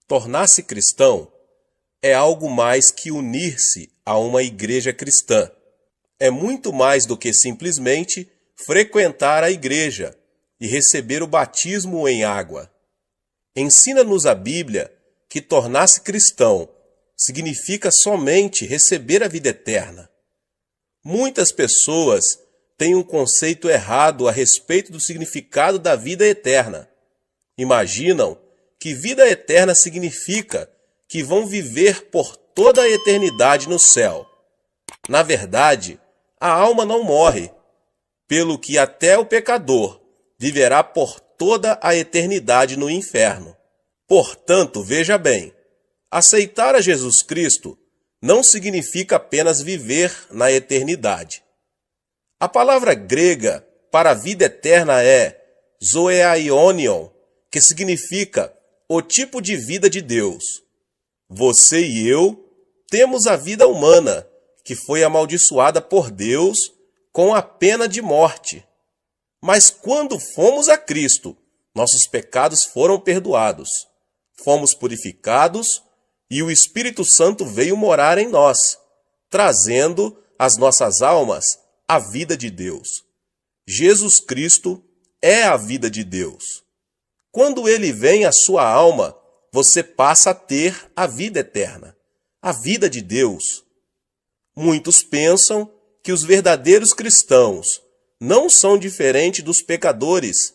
Tornar-se cristão é algo mais que unir-se a uma igreja cristã. É muito mais do que simplesmente frequentar a igreja e receber o batismo em água. Ensina-nos a Bíblia que tornar-se cristão significa somente receber a vida eterna. Muitas pessoas têm um conceito errado a respeito do significado da vida eterna. Imaginam que vida eterna significa que vão viver por toda a eternidade no céu. Na verdade, a alma não morre, pelo que até o pecador viverá por toda a eternidade no inferno. Portanto, veja bem, aceitar a Jesus Cristo não significa apenas viver na eternidade. A palavra grega para a vida eterna é zoeaionion, que significa o tipo de vida de Deus. Você e eu temos a vida humana, que foi amaldiçoada por Deus com a pena de morte. Mas quando fomos a Cristo, nossos pecados foram perdoados, fomos purificados e o Espírito Santo veio morar em nós, trazendo às nossas almas a vida de Deus. Jesus Cristo é a vida de Deus. Quando ele vem à sua alma, você passa a ter a vida eterna, a vida de Deus. Muitos pensam que os verdadeiros cristãos não são diferentes dos pecadores,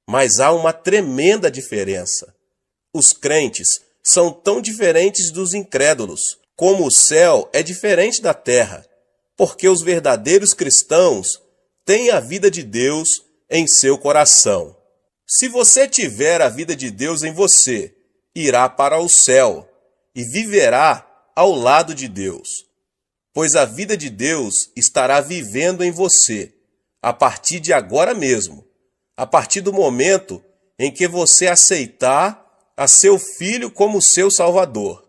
mas há uma tremenda diferença. Os crentes são tão diferentes dos incrédulos, como o céu é diferente da terra, porque os verdadeiros cristãos têm a vida de Deus em seu coração. Se você tiver a vida de Deus em você, irá para o céu e viverá ao lado de Deus, pois a vida de Deus estará vivendo em você a partir de agora mesmo, a partir do momento em que você aceitar a seu Filho como seu Salvador.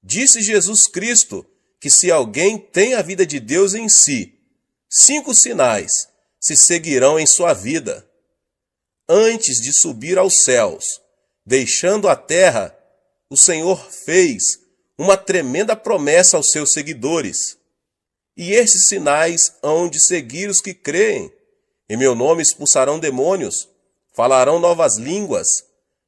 Disse Jesus Cristo que se alguém tem a vida de Deus em si, 5 sinais se seguirão em sua vida. Antes de subir aos céus, deixando a terra, o Senhor fez uma tremenda promessa aos seus seguidores. E esses sinais hão de seguir os que creem. Em meu nome expulsarão demônios, falarão novas línguas,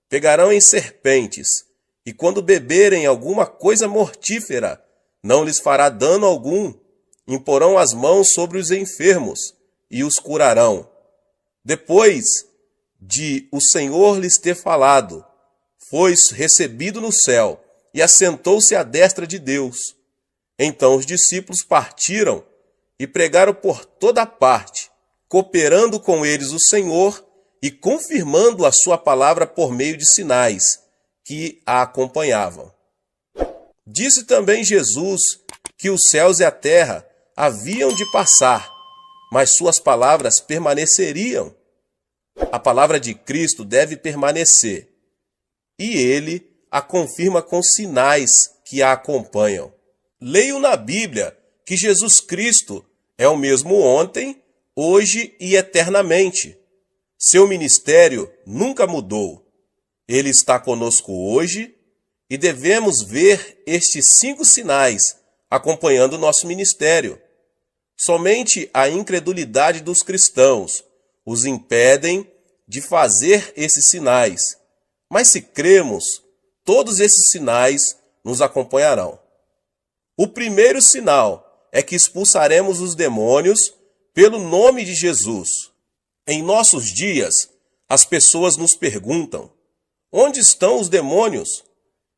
pegarão em serpentes, e quando beberem alguma coisa mortífera, não lhes fará dano algum. Imporão as mãos sobre os enfermos e os curarão. Depois de o Senhor lhes ter falado, foi recebido no céu e assentou-se à destra de Deus. Então os discípulos partiram e pregaram por toda parte, cooperando com eles o Senhor e confirmando a sua palavra por meio de sinais que a acompanhavam. Disse também Jesus que os céus e a terra haviam de passar, mas suas palavras permaneceriam. A palavra de Cristo deve permanecer, e ele a confirma com sinais que a acompanham. Leio na Bíblia que Jesus Cristo é o mesmo ontem, hoje e eternamente. Seu ministério nunca mudou. Ele está conosco hoje e devemos ver estes 5 sinais acompanhando o nosso ministério. Somente a incredulidade dos cristãos os impedem de fazer esses sinais. Mas se cremos, todos esses sinais nos acompanharão. O primeiro sinal é que expulsaremos os demônios pelo nome de Jesus. Em nossos dias, as pessoas nos perguntam: onde estão os demônios?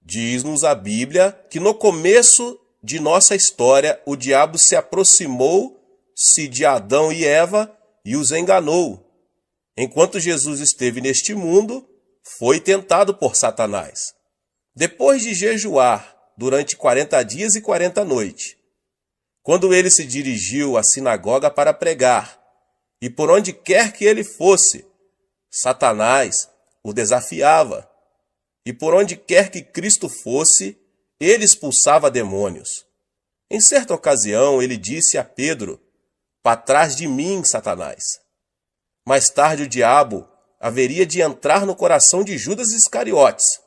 Diz-nos a Bíblia que no começo de nossa história o diabo se aproximou-se de Adão e Eva e os enganou. Enquanto Jesus esteve neste mundo, foi tentado por Satanás. Depois de jejuar durante 40 dias e 40 noites, quando ele se dirigiu à sinagoga para pregar, e por onde quer que ele fosse, Satanás o desafiava, e por onde quer que Cristo fosse, ele expulsava demônios. Em certa ocasião, ele disse a Pedro: "Para trás de mim, Satanás." Mais tarde, o diabo haveria de entrar no coração de Judas Iscariotes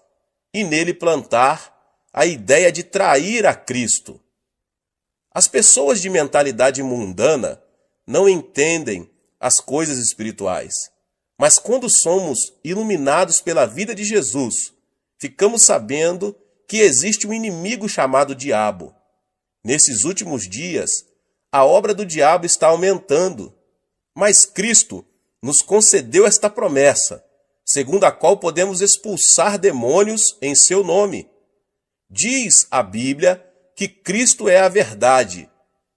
e nele plantar a ideia de trair a Cristo. As pessoas de mentalidade mundana não entendem as coisas espirituais, mas quando somos iluminados pela vida de Jesus, ficamos sabendo que existe um inimigo chamado diabo. Nesses últimos dias, a obra do diabo está aumentando, mas Cristo nos concedeu esta promessa, segundo a qual podemos expulsar demônios em seu nome. Diz a Bíblia que Cristo é a verdade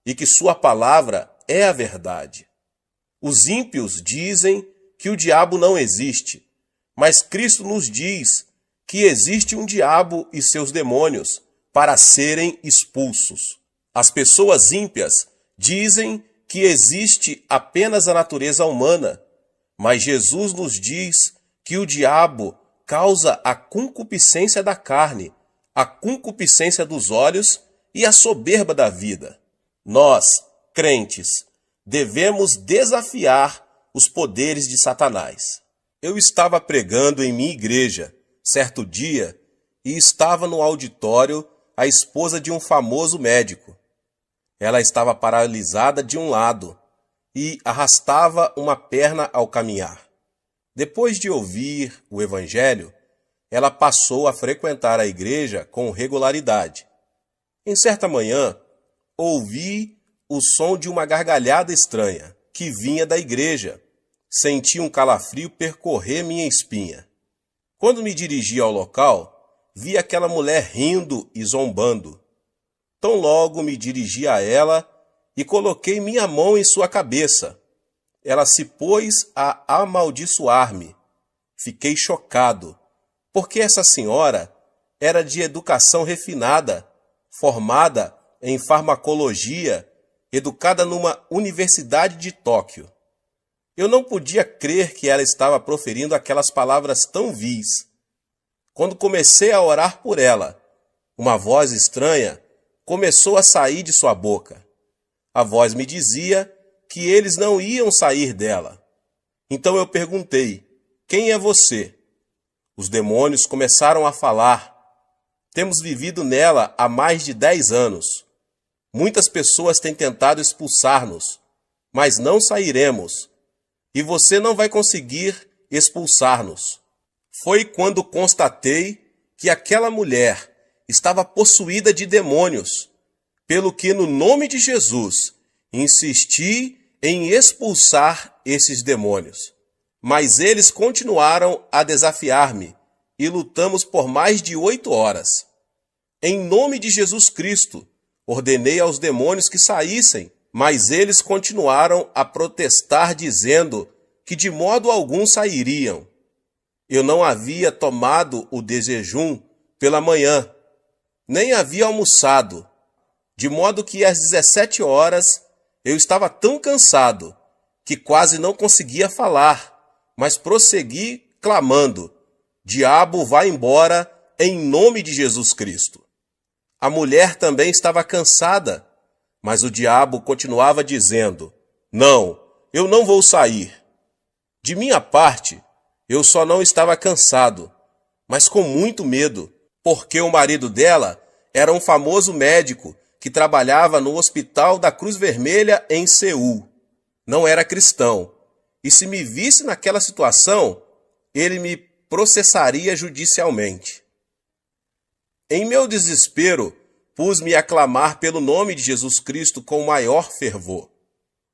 e que sua palavra é a verdade. Os ímpios dizem que o diabo não existe, mas Cristo nos diz que existe um diabo e seus demônios para serem expulsos. As pessoas ímpias dizem que existe apenas a natureza humana, mas Jesus nos diz que o diabo causa a concupiscência da carne, a concupiscência dos olhos e a soberba da vida. Nós, crentes, devemos desafiar os poderes de Satanás. Eu estava pregando em minha igreja certo dia e estava no auditório a esposa de um famoso médico. Ela estava paralisada de um lado e arrastava uma perna ao caminhar. Depois de ouvir o evangelho, ela passou a frequentar a igreja com regularidade. Em certa manhã, ouvi o som de uma gargalhada estranha que vinha da igreja. Senti um calafrio percorrer minha espinha. Quando me dirigi ao local, vi aquela mulher rindo e zombando. Tão logo me dirigi a ela e coloquei minha mão em sua cabeça. Ela se pôs a amaldiçoar-me. Fiquei chocado, porque essa senhora era de educação refinada, formada em farmacologia, educada numa universidade de Tóquio. Eu não podia crer que ela estava proferindo aquelas palavras tão vis. Quando comecei a orar por ela, uma voz estranha começou a sair de sua boca. A voz me dizia que eles não iam sair dela. Então eu perguntei: quem é você? Os demônios começaram a falar. Temos vivido nela há mais de 10 anos. Muitas pessoas têm tentado expulsar-nos, mas não sairemos. E você não vai conseguir expulsar-nos. Foi quando constatei que aquela mulher estava possuída de demônios, pelo que no nome de Jesus insisti em expulsar esses demônios. Mas eles continuaram a desafiar-me e lutamos por mais de 8 horas. Em nome de Jesus Cristo, ordenei aos demônios que saíssem, mas eles continuaram a protestar, dizendo que de modo algum sairiam. Eu não havia tomado o desjejum pela manhã, nem havia almoçado, de modo que às 17 horas eu estava tão cansado que quase não conseguia falar, mas prossegui clamando: diabo, vá embora em nome de Jesus Cristo. A mulher também estava cansada, mas o diabo continuava dizendo: não, eu não vou sair. De minha parte, eu só não estava cansado, mas com muito medo, porque o marido dela era um famoso médico que trabalhava no Hospital da Cruz Vermelha em Seul. Não era cristão, e se me visse naquela situação, ele me processaria judicialmente. Em meu desespero, pus-me a clamar pelo nome de Jesus Cristo com maior fervor.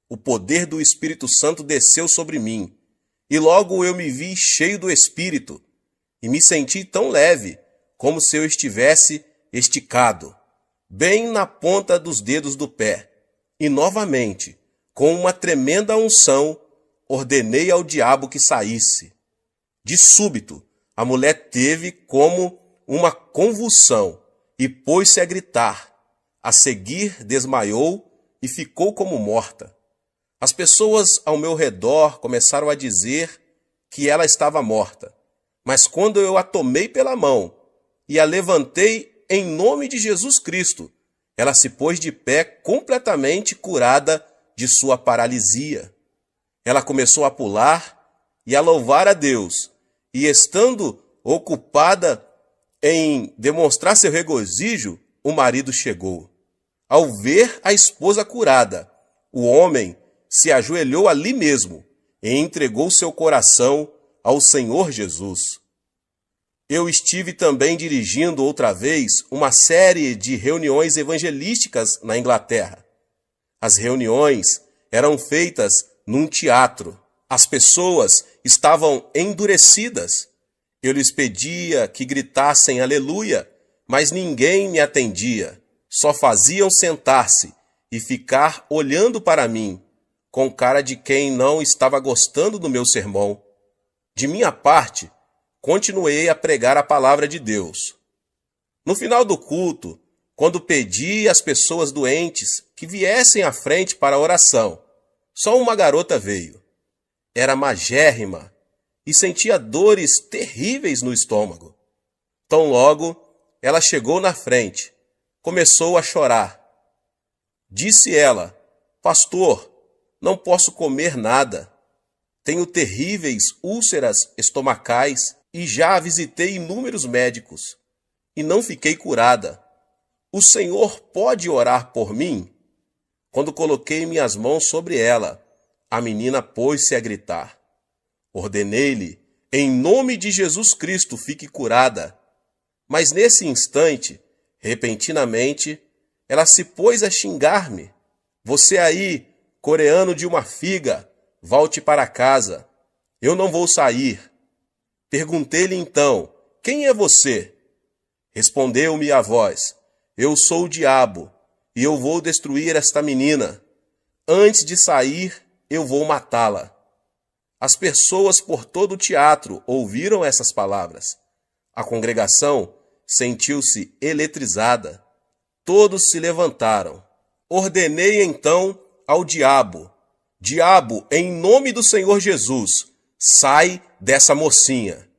O poder do Espírito Santo desceu sobre mim, e logo eu me vi cheio do Espírito, e me senti tão leve, como se eu estivesse esticado, bem na ponta dos dedos do pé. E novamente, com uma tremenda unção, ordenei ao diabo que saísse. De súbito, a mulher teve como uma convulsão e pôs-se a gritar. A seguir, desmaiou e ficou como morta. As pessoas ao meu redor começaram a dizer que ela estava morta. Mas quando eu a tomei pela mão e a levantei em nome de Jesus Cristo, ela se pôs de pé completamente curada de sua paralisia. Ela começou a pular e a louvar a Deus, e estando ocupada Em demonstrar seu regozijo, o marido chegou. Ao ver a esposa curada, o homem se ajoelhou ali mesmo e entregou seu coração ao Senhor Jesus. Eu estive também dirigindo outra vez uma série de reuniões evangelísticas na Inglaterra. As reuniões eram feitas num teatro. As pessoas estavam endurecidas. Eu lhes pedia que gritassem aleluia, mas ninguém me atendia. Só faziam sentar-se e ficar olhando para mim, com cara de quem não estava gostando do meu sermão. De minha parte, continuei a pregar a palavra de Deus. No final do culto, quando pedi às pessoas doentes que viessem à frente para a oração, só uma garota veio. Era magérrima e sentia dores terríveis no estômago. Tão logo, ela chegou na frente, começou a chorar. Disse ela: pastor, não posso comer nada. Tenho terríveis úlceras estomacais e já visitei inúmeros médicos e não fiquei curada. O Senhor pode orar por mim? Quando coloquei minhas mãos sobre ela, a menina pôs-se a gritar. Ordenei-lhe, em nome de Jesus Cristo, fique curada. Mas nesse instante, repentinamente, ela se pôs a xingar-me. Você aí, coreano de uma figa, volte para casa. Eu não vou sair. Perguntei-lhe então, quem é você? Respondeu-me a voz, eu sou o diabo, e eu vou destruir esta menina. Antes de sair, eu vou matá-la. As pessoas por todo o teatro ouviram essas palavras. A congregação sentiu-se eletrizada. Todos se levantaram. Ordenei então ao diabo, diabo, em nome do Senhor Jesus, sai dessa mocinha.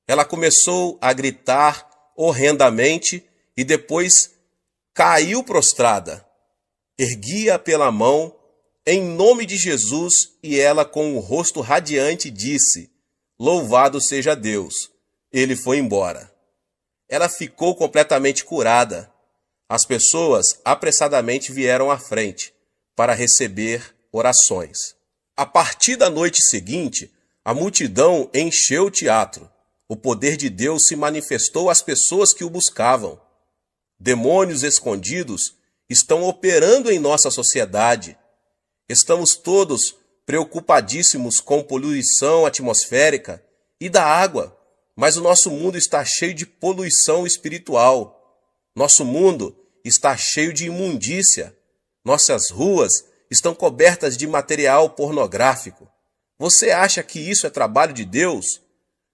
Ela começou a gritar horrendamente e depois caiu prostrada. Ergui-a pela mão, em nome de Jesus, e ela com o rosto radiante disse, louvado seja Deus. Ele foi embora. Ela ficou completamente curada. As pessoas apressadamente vieram à frente para receber orações. A partir da noite seguinte, a multidão encheu o teatro. O poder de Deus se manifestou às pessoas que o buscavam. Demônios escondidos estão operando em nossa sociedade. Estamos todos preocupadíssimos com poluição atmosférica e da água, mas o nosso mundo está cheio de poluição espiritual. Nosso mundo está cheio de imundícia. Nossas ruas estão cobertas de material pornográfico. Você acha que isso é trabalho de Deus?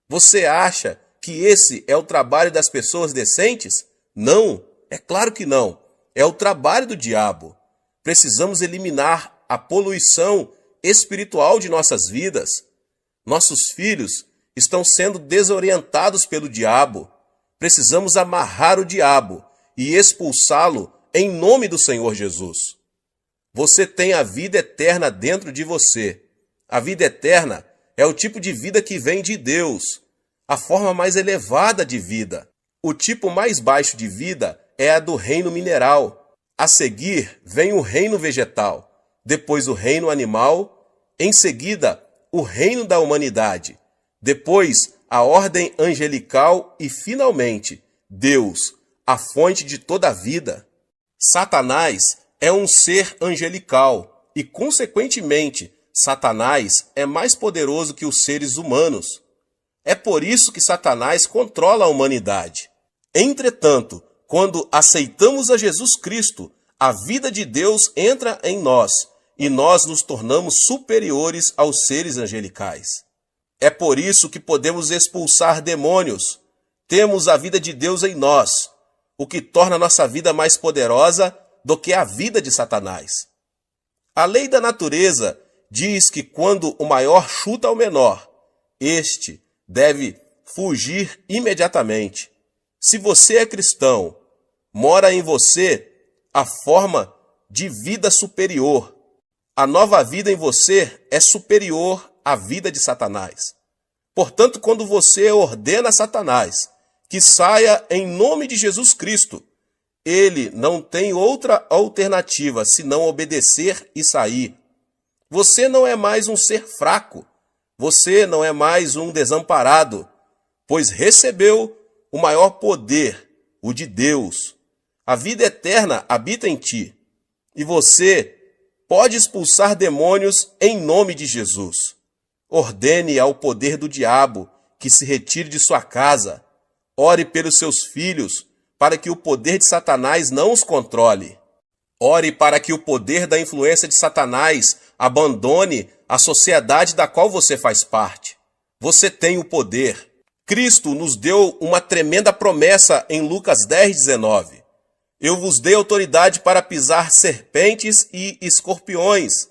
Você acha que esse é o trabalho das pessoas decentes? Não, é claro que não. É o trabalho do diabo. Precisamos eliminar a poluição espiritual de nossas vidas. Nossos filhos estão sendo desorientados pelo diabo. Precisamos amarrar o diabo e expulsá-lo em nome do Senhor Jesus. Você tem a vida eterna dentro de você. A vida eterna é o tipo de vida que vem de Deus, a forma mais elevada de vida. O tipo mais baixo de vida é a do reino mineral. A seguir vem o reino vegetal, depois o reino animal, em seguida o reino da humanidade, depois a ordem angelical e, finalmente, Deus, a fonte de toda a vida. Satanás é um ser angelical e, consequentemente, Satanás é mais poderoso que os seres humanos. É por isso que Satanás controla a humanidade. Entretanto, quando aceitamos a Jesus Cristo, a vida de Deus entra em nós e nós nos tornamos superiores aos seres angelicais. É por isso que podemos expulsar demônios. Temos a vida de Deus em nós, o que torna nossa vida mais poderosa do que a vida de Satanás. A lei da natureza diz que quando o maior chuta o menor, este deve fugir imediatamente. Se você é cristão, mora em você a forma de vida superior. A nova vida em você é superior à vida de Satanás. Portanto, quando você ordena a Satanás que saia em nome de Jesus Cristo. Ele não tem outra alternativa senão obedecer e sair. Você não é mais um ser fraco. Você não é mais um desamparado, pois recebeu o maior poder, o de Deus. A vida eterna habita em ti. E você pode expulsar demônios em nome de Jesus. Ordene ao poder do diabo que se retire de sua casa. Ore pelos seus filhos, para que o poder de Satanás não os controle. Ore para que o poder da influência de Satanás abandone a sociedade da qual você faz parte. Você tem o poder. Cristo nos deu uma tremenda promessa em Lucas 10:19. Eu vos dei autoridade para pisar serpentes e escorpiões,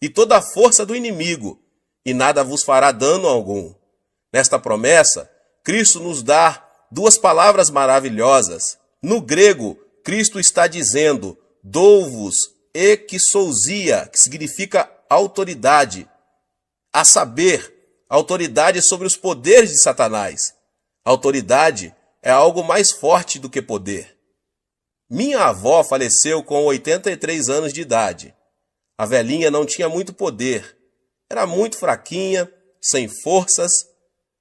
e toda a força do inimigo, e nada vos fará dano algum. Nesta promessa, Cristo nos dá duas palavras maravilhosas. No grego, Cristo está dizendo, dou-vos exousia, que significa autoridade. A saber, autoridade sobre os poderes de Satanás. Autoridade é algo mais forte do que poder. Minha avó faleceu com 83 anos de idade. A velhinha não tinha muito poder. Era muito fraquinha, sem forças,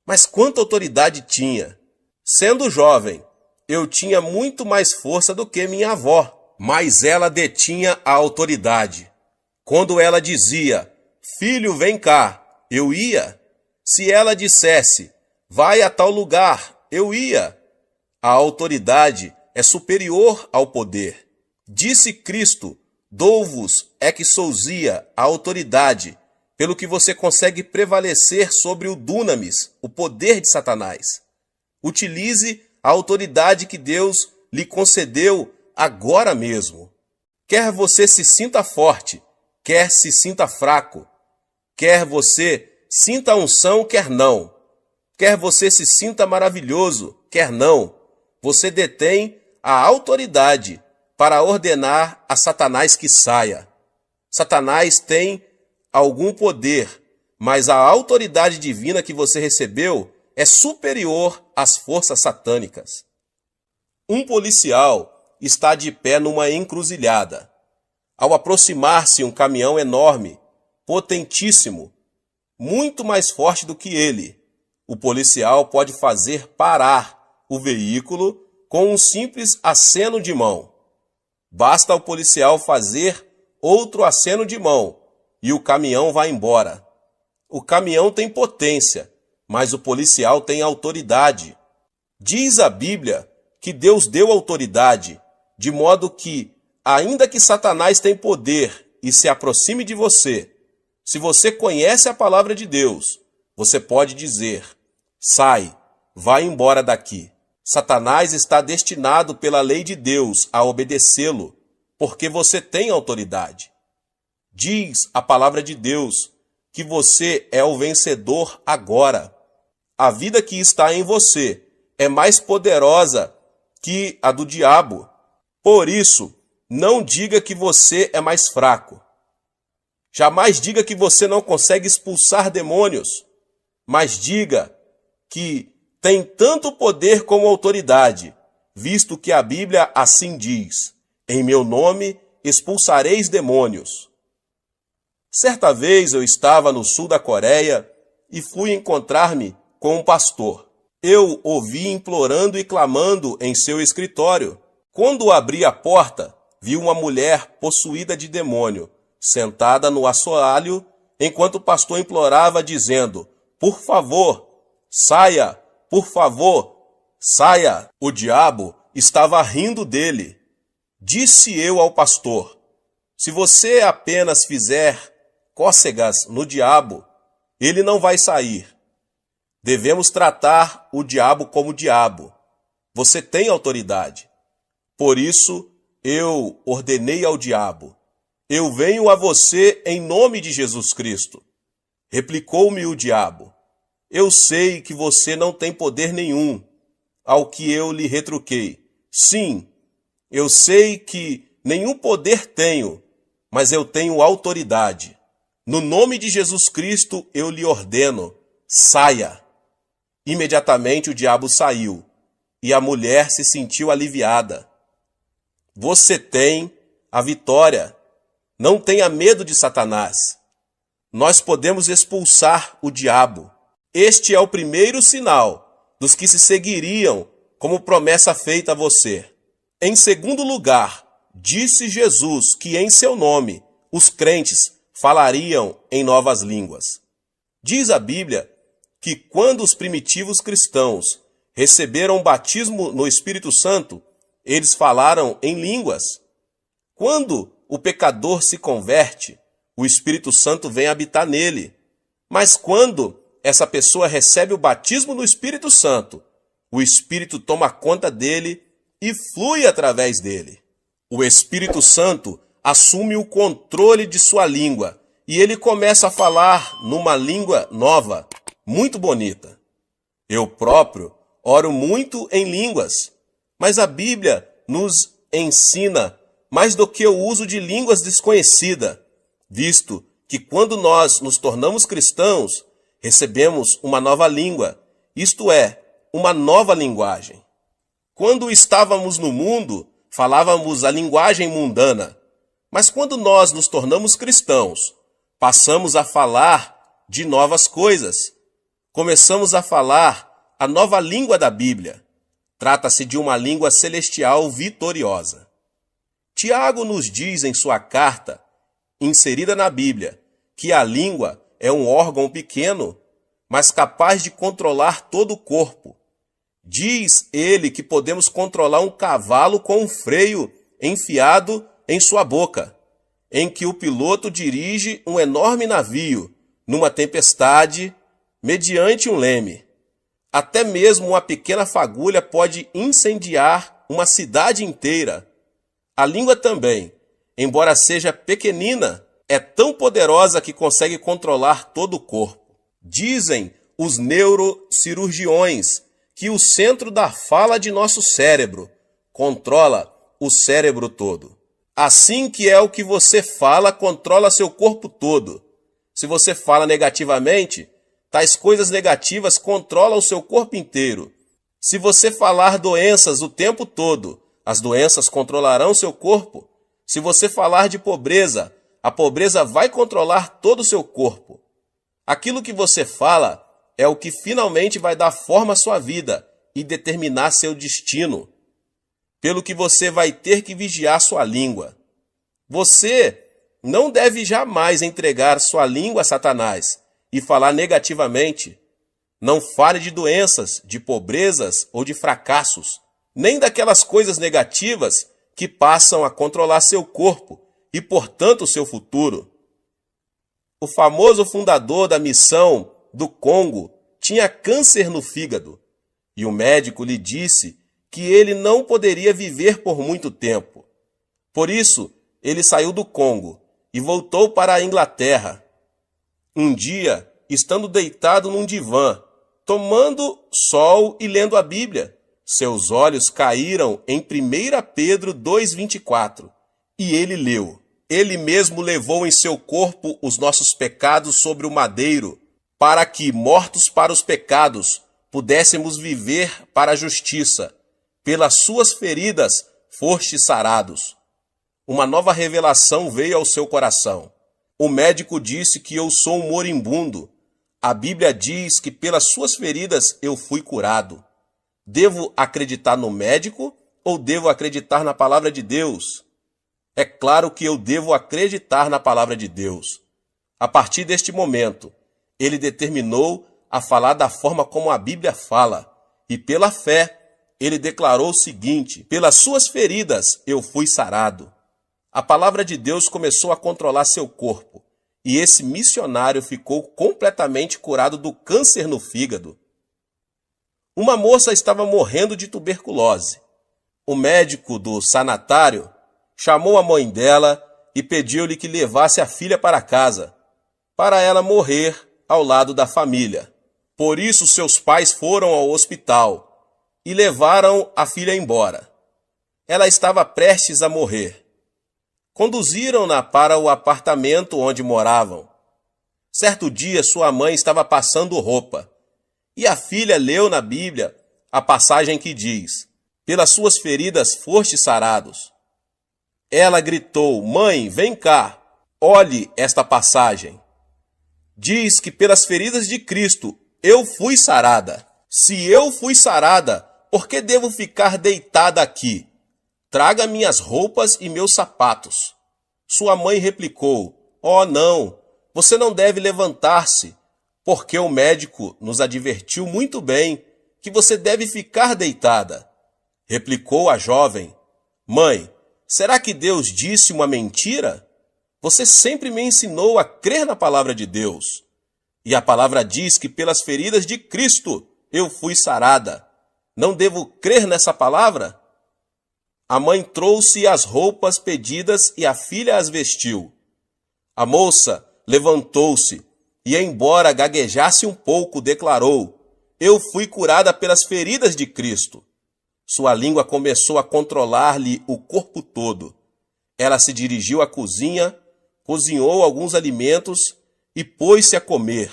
mas quanta autoridade tinha. Sendo jovem, eu tinha muito mais força do que minha avó, mas ela detinha a autoridade. Quando ela dizia, filho, vem cá, eu ia. Se ela dissesse, vai a tal lugar, eu ia. A autoridade é superior ao poder. Disse Cristo, dou-vos exousia, a autoridade, pelo que você consegue prevalecer sobre o dunamis, o poder de Satanás. Utilize a autoridade que Deus lhe concedeu agora mesmo. Quer você se sinta forte, quer se sinta fraco, quer você sinta a unção, quer não, quer você se sinta maravilhoso, quer não, você detém a autoridade para ordenar a Satanás que saia. Satanás tem algum poder, mas a autoridade divina que você recebeu é superior às forças satânicas. Um policial está de pé numa encruzilhada. Ao aproximar-se um caminhão enorme, potentíssimo, muito mais forte do que ele, o policial pode fazer parar o veículo com um simples aceno de mão. Basta ao policial fazer outro aceno de mão e o caminhão vai embora. O caminhão tem potência, mas o policial tem autoridade. Diz a Bíblia que Deus deu autoridade, de modo que, ainda que Satanás tenha poder e se aproxime de você, se você conhece a palavra de Deus, você pode dizer, sai, vai embora daqui. Satanás está destinado pela lei de Deus a obedecê-lo, porque você tem autoridade. Diz a palavra de Deus que você é o vencedor agora. A vida que está em você é mais poderosa que a do diabo. Por isso, não diga que você é mais fraco. Jamais diga que você não consegue expulsar demônios, mas diga que tem tanto poder como autoridade, visto que a Bíblia assim diz, em meu nome expulsareis demônios. Certa vez eu estava no sul da Coreia e fui encontrar-me com um pastor. Eu o vi implorando e clamando em seu escritório. Quando abri a porta, vi uma mulher possuída de demônio, sentada no assoalho, enquanto o pastor implorava, dizendo, por favor, saia, por favor, saia. O diabo estava rindo dele. Disse eu ao pastor, se você apenas fizer cócegas no diabo, ele não vai sair. Devemos tratar o diabo como diabo. Você tem autoridade. Por isso, eu ordenei ao diabo, eu venho a você em nome de Jesus Cristo. Replicou-me o diabo, eu sei que você não tem poder nenhum. Ao que eu lhe retruquei, sim, eu sei que nenhum poder tenho, mas eu tenho autoridade. No nome de Jesus Cristo eu lhe ordeno, saia. Imediatamente o diabo saiu, e a mulher se sentiu aliviada. Você tem a vitória. Não tenha medo de Satanás. Nós podemos expulsar o diabo. Este é o primeiro sinal dos que se seguiriam como promessa feita a você. Em segundo lugar, disse Jesus que em seu nome os crentes falariam em novas línguas. Diz a Bíblia que quando os primitivos cristãos receberam o batismo no Espírito Santo, eles falaram em línguas. Quando o pecador se converte, o Espírito Santo vem habitar nele. Mas quando essa pessoa recebe o batismo no Espírito Santo, o Espírito toma conta dele e flui através dele. O Espírito Santo assume o controle de sua língua e ele começa a falar numa língua nova, muito bonita. Eu próprio oro muito em línguas, mas a Bíblia nos ensina mais do que o uso de línguas desconhecidas, visto que quando nós nos tornamos cristãos, recebemos uma nova língua, isto é, uma nova linguagem. Quando estávamos no mundo, falávamos a linguagem mundana, mas quando nós nos tornamos cristãos, passamos a falar de novas coisas. Começamos a falar a nova língua da Bíblia. Trata-se de uma língua celestial vitoriosa. Tiago nos diz em sua carta, inserida na Bíblia, que a língua é um órgão pequeno, mas capaz de controlar todo o corpo. Diz ele que podemos controlar um cavalo com um freio enfiado em sua boca, em que o piloto dirige um enorme navio numa tempestade mediante um leme. Até mesmo uma pequena fagulha pode incendiar uma cidade inteira. A língua também, embora seja pequenina, é tão poderosa que consegue controlar todo o corpo. Dizem os neurocirurgiões que o centro da fala de nosso cérebro controla o cérebro todo. Assim que é o que você fala controla seu corpo todo. Se você fala negativamente, tais coisas negativas controlam o seu corpo inteiro. Se você falar doenças o tempo todo, as doenças controlarão seu corpo. Se você falar de pobreza, a pobreza vai controlar todo o seu corpo. Aquilo que você fala é o que finalmente vai dar forma à sua vida e determinar seu destino. Pelo que você vai ter que vigiar sua língua. Você não deve jamais entregar sua língua a Satanás e falar negativamente. Não fale de doenças, de pobrezas ou de fracassos, nem daquelas coisas negativas que passam a controlar seu corpo e, portanto, seu futuro. O famoso fundador da missão do Congo tinha câncer no fígado e o médico lhe disse que ele não poderia viver por muito tempo. Por isso, ele saiu do Congo e voltou para a Inglaterra. Um dia, estando deitado num divã, tomando sol e lendo a Bíblia, seus olhos caíram em 1 Pedro 2,24 e ele leu: Ele mesmo levou em seu corpo os nossos pecados sobre o madeiro, para que, mortos para os pecados, pudéssemos viver para a justiça. Pelas suas feridas fostes sarados. Uma nova revelação veio ao seu coração. O médico disse que eu sou um moribundo. A Bíblia diz que pelas suas feridas eu fui curado. Devo acreditar no médico ou devo acreditar na palavra de Deus? É claro que eu devo acreditar na palavra de Deus. A partir deste momento, ele determinou a falar da forma como a Bíblia fala, e pela fé, ele declarou o seguinte: pelas suas feridas eu fui sarado. A palavra de Deus começou a controlar seu corpo, e esse missionário ficou completamente curado do câncer no fígado. Uma moça estava morrendo de tuberculose. O médico do sanatário chamou a mãe dela e pediu-lhe que levasse a filha para casa, para ela morrer ao lado da família. Por isso, seus pais foram ao hospital e levaram a filha embora. Ela estava prestes a morrer. Conduziram-na para o apartamento onde moravam. Certo dia, sua mãe estava passando roupa, e a filha leu na Bíblia a passagem que diz: pelas suas feridas fostes sarados. Ela gritou: mãe, vem cá, olhe esta passagem. Diz que pelas feridas de Cristo eu fui sarada. Se eu fui sarada, por que devo ficar deitada aqui? Traga minhas roupas e meus sapatos. Sua mãe replicou: oh não, você não deve levantar-se, porque o médico nos advertiu muito bem que você deve ficar deitada. Replicou a jovem: mãe, será que Deus disse uma mentira? Você sempre me ensinou a crer na palavra de Deus. E a palavra diz que pelas feridas de Cristo eu fui sarada. Não devo crer nessa palavra? A mãe trouxe as roupas pedidas e a filha as vestiu. A moça levantou-se e, embora gaguejasse um pouco, declarou: eu fui curada pelas feridas de Cristo. Sua língua começou a controlar-lhe o corpo todo. Ela se dirigiu à cozinha, cozinhou alguns alimentos e pôs-se a comer.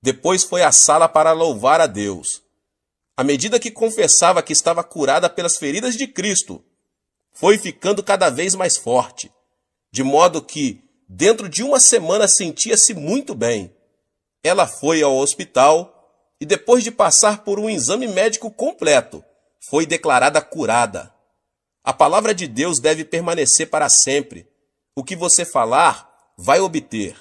Depois foi à sala para louvar a Deus. À medida que confessava que estava curada pelas feridas de Cristo, foi ficando cada vez mais forte, de modo que, dentro de uma semana, sentia-se muito bem. Ela foi ao hospital e, depois de passar por um exame médico completo, foi declarada curada. A palavra de Deus deve permanecer para sempre. O que você falar, vai obter.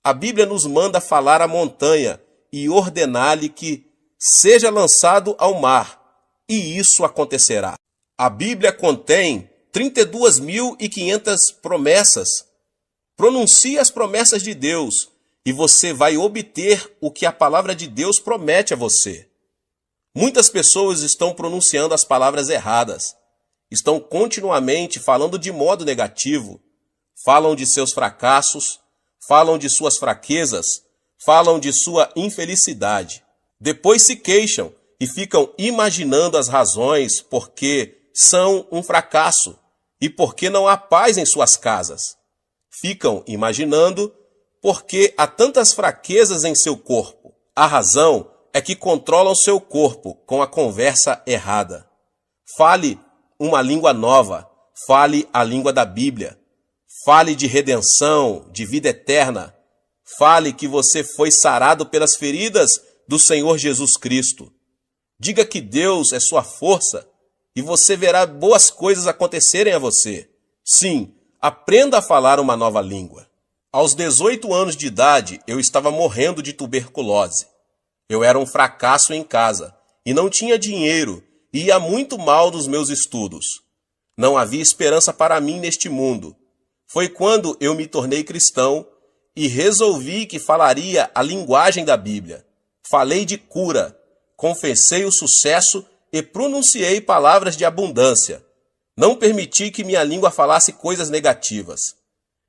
A Bíblia nos manda falar à montanha e ordenar-lhe que seja lançado ao mar, e isso acontecerá. A Bíblia contém 32.500 promessas. Pronuncie as promessas de Deus e você vai obter o que a palavra de Deus promete a você. Muitas pessoas estão pronunciando as palavras erradas. Estão continuamente falando de modo negativo. Falam de seus fracassos, falam de suas fraquezas, falam de sua infelicidade. Depois se queixam e ficam imaginando as razões porque são um fracasso e porque não há paz em suas casas. Ficam imaginando porque há tantas fraquezas em seu corpo. A razão é que controlam seu corpo com a conversa errada. Fale uma língua nova, fale a língua da Bíblia. Fale de redenção, de vida eterna. Fale que você foi sarado pelas feridas do Senhor Jesus Cristo. Diga que Deus é sua força e você verá boas coisas acontecerem a você. Sim, aprenda a falar uma nova língua. Aos 18 anos de idade, eu estava morrendo de tuberculose. Eu era um fracasso em casa e não tinha dinheiro e ia muito mal nos meus estudos. Não havia esperança para mim neste mundo. Foi quando eu me tornei cristão e resolvi que falaria a linguagem da Bíblia. Falei de cura, confessei o sucesso e pronunciei palavras de abundância. Não permiti que minha língua falasse coisas negativas.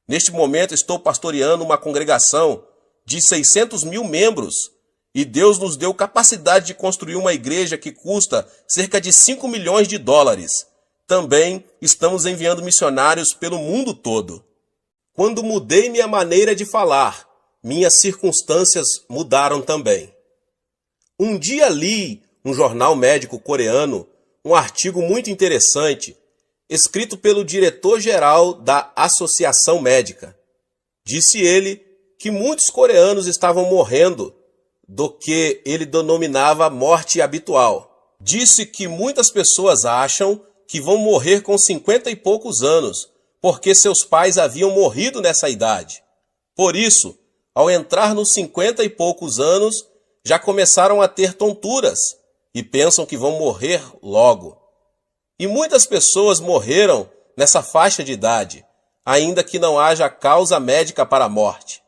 Neste momento estou pastoreando uma congregação de 600.000 membros e Deus nos deu capacidade de construir uma igreja que custa cerca de 5 milhões de dólares. Também estamos enviando missionários pelo mundo todo. Quando mudei minha maneira de falar, minhas circunstâncias mudaram também. Um dia li um jornal médico coreano, um artigo muito interessante, escrito pelo diretor-geral da Associação Médica. Disse ele que muitos coreanos estavam morrendo do que ele denominava morte habitual. Disse que muitas pessoas acham que vão morrer com 50 e poucos anos, porque seus pais haviam morrido nessa idade. Por isso, ao entrar nos 50 e poucos anos, já começaram a ter tonturas e pensam que vão morrer logo. E muitas pessoas morreram nessa faixa de idade, ainda que não haja causa médica para a morte.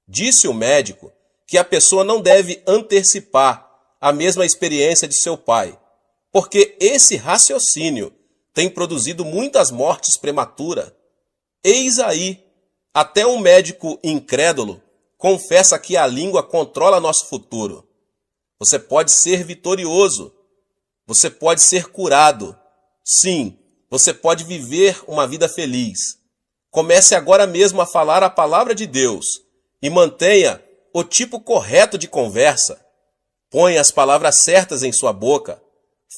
Disse o médico que a pessoa não deve antecipar a mesma experiência de seu pai, porque esse raciocínio tem produzido muitas mortes prematuras. Eis aí, até um médico incrédulo confessa que a língua controla nosso futuro. Você pode ser vitorioso. Você pode ser curado. Sim, você pode viver uma vida feliz. Comece agora mesmo a falar a palavra de Deus e mantenha o tipo correto de conversa. Põe as palavras certas em sua boca.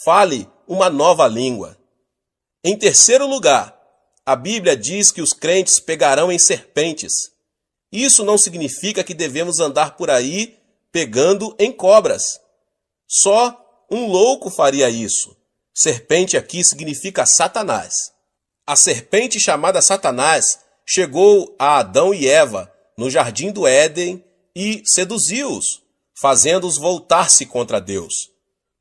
Fale uma nova língua. Em terceiro lugar, a Bíblia diz que os crentes pegarão em serpentes. Isso não significa que devemos andar por aí pegando em cobras. Só um louco faria isso. Serpente aqui significa Satanás. A serpente chamada Satanás chegou a Adão e Eva no jardim do Éden e seduziu-os, fazendo-os voltar-se contra Deus.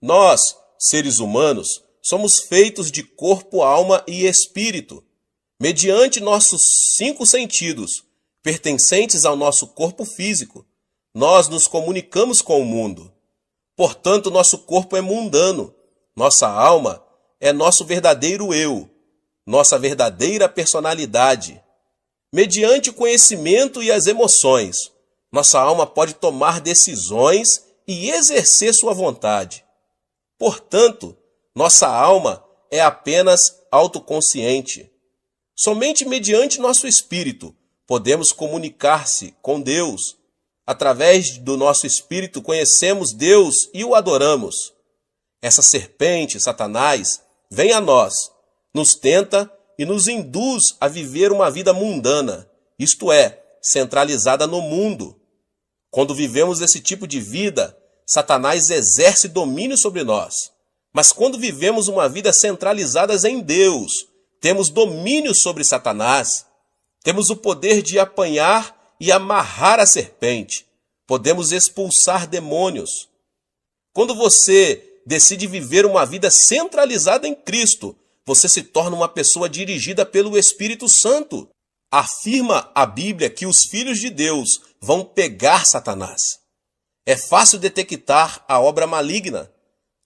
Nós, seres humanos, somos feitos de corpo, alma e espírito. Mediante nossos 5 sentidos, pertencentes ao nosso corpo físico, nós nos comunicamos com o mundo. Portanto, nosso corpo é mundano. Nossa alma é nosso verdadeiro eu, nossa verdadeira personalidade. Mediante o conhecimento e as emoções, nossa alma pode tomar decisões e exercer sua vontade. Portanto, nossa alma é apenas autoconsciente. Somente mediante nosso espírito podemos comunicar-se com Deus. Através do nosso espírito conhecemos Deus e o adoramos. Essa serpente, Satanás, vem a nós, nos tenta e nos induz a viver uma vida mundana, isto é, centralizada no mundo. Quando vivemos esse tipo de vida, Satanás exerce domínio sobre nós. Mas quando vivemos uma vida centralizada em Deus, temos domínio sobre Satanás. Temos o poder de apanhar e amarrar a serpente. Podemos expulsar demônios. Quando você decide viver uma vida centralizada em Cristo, você se torna uma pessoa dirigida pelo Espírito Santo. Afirma a Bíblia que os filhos de Deus vão pegar Satanás. É fácil detectar a obra maligna.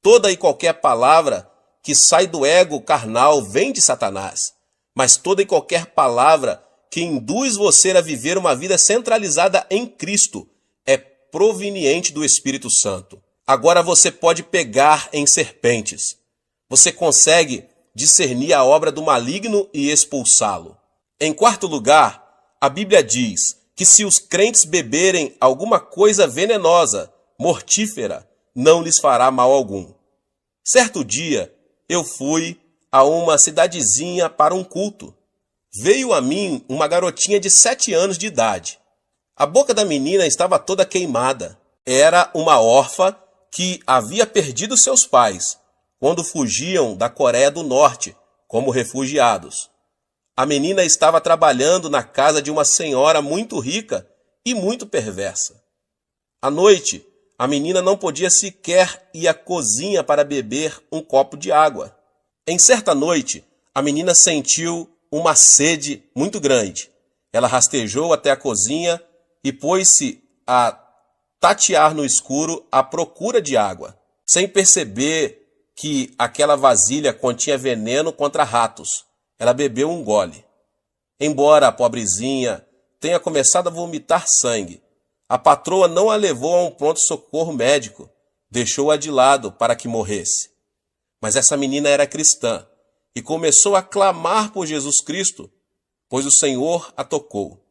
Toda e qualquer palavra que sai do ego carnal vem de Satanás. Mas toda e qualquer palavra que induz você a viver uma vida centralizada em Cristo é proveniente do Espírito Santo. Agora você pode pegar em serpentes. Você consegue discernir a obra do maligno e expulsá-lo. Em quarto lugar, a Bíblia diz que se os crentes beberem alguma coisa venenosa, mortífera, não lhes fará mal algum. Certo dia, eu fui a uma cidadezinha para um culto. Veio a mim uma garotinha de 7 anos de idade. A boca da menina estava toda queimada. Era uma órfã que havia perdido seus pais quando fugiam da Coreia do Norte como refugiados. A menina estava trabalhando na casa de uma senhora muito rica e muito perversa. À noite, a menina não podia sequer ir à cozinha para beber um copo de água. Em certa noite, a menina sentiu uma sede muito grande. Ela rastejou até a cozinha e pôs-se a tatear no escuro à procura de água, sem perceber que aquela vasilha continha veneno contra ratos. Ela bebeu um gole. Embora a pobrezinha tenha começado a vomitar sangue, a patroa não a levou a um pronto-socorro médico, deixou-a de lado para que morresse. Mas essa menina era cristã e começou a clamar por Jesus Cristo, pois o Senhor a tocou.